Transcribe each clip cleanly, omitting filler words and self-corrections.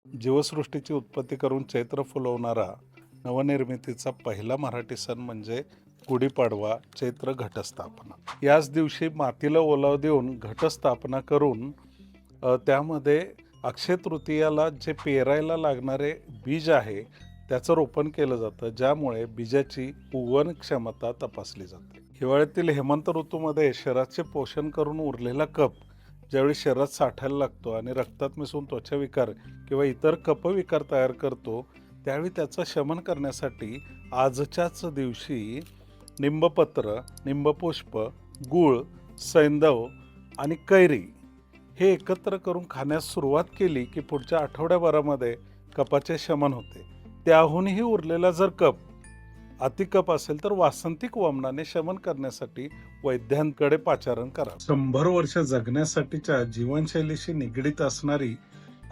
जीवसृष्टीची उत्पत्ती करून चैत्र फुलवणारा नवनिर्मितीचा पहिला मराठी सण म्हणजे गुढीपाडवा, चैत्र घटस्थापना. याच दिवशी मातीला ओलावा देऊन घटस्थापना करून त्यामध्ये अक्षय तृतीयाला जे पेरायला लागणारे बीज आहे त्याचं रोपण केलं जातं, ज्यामुळे बीजाची उगवण क्षमता तपासली जाते. हिवाळ्यातील हेमंत ऋतूमध्ये शरीराचे पोषण करून उरलेला कप ज्यावेळी शरीरात साठायला लागतो आणि रक्तात मिसळून त्वचाविकार किंवा इतर कफविकार तयार करतो, त्यावेळी त्याचं शमन करण्यासाठी आजच्याच दिवशी निंबपत्र, निंबपुष्प, गूळ, सैंधव आणि कैरी हे एकत्र करून खाण्यास सुरुवात केली की पुढच्या आठवड्याभरामध्ये कफाचे शमन होते. त्याहूनही उरलेला जर कफ अतिकफ असेल तर वासंतिक वमनाने शमन करण्यासाठी वैद्यांकडे पाचारण करा. 100 वर्ष जगण्यासाठीच्या जीवनशैलीशी निगडीत असणारी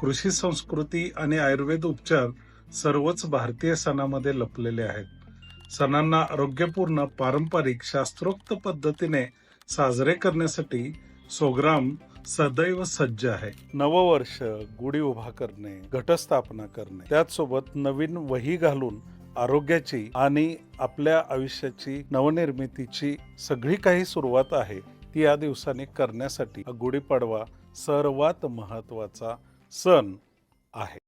कृषी संस्कृती आणि आयुर्वेद उपचार सर्वच भारतीय सणामध्ये लपलेले आहेत. सणांना आरोग्यपूर्ण, पारंपरिक, शास्त्रोक्त पद्धतीने साजरे करण्यासाठी सोग्राम सदैव सज्ज आहे. नववर्ष, गुढी उभा करणे, घटस्थापना करणे, त्याचसोबत नवीन वही घालून आरोग्याची आणि आपल्या आयुष्याची नवनिर्मितीची सगळी काही सुरुवात आहे ती या दिवसांनी करण्यासाठी गुढीपाडवा सर्वात महत्त्वाचा सण आहे.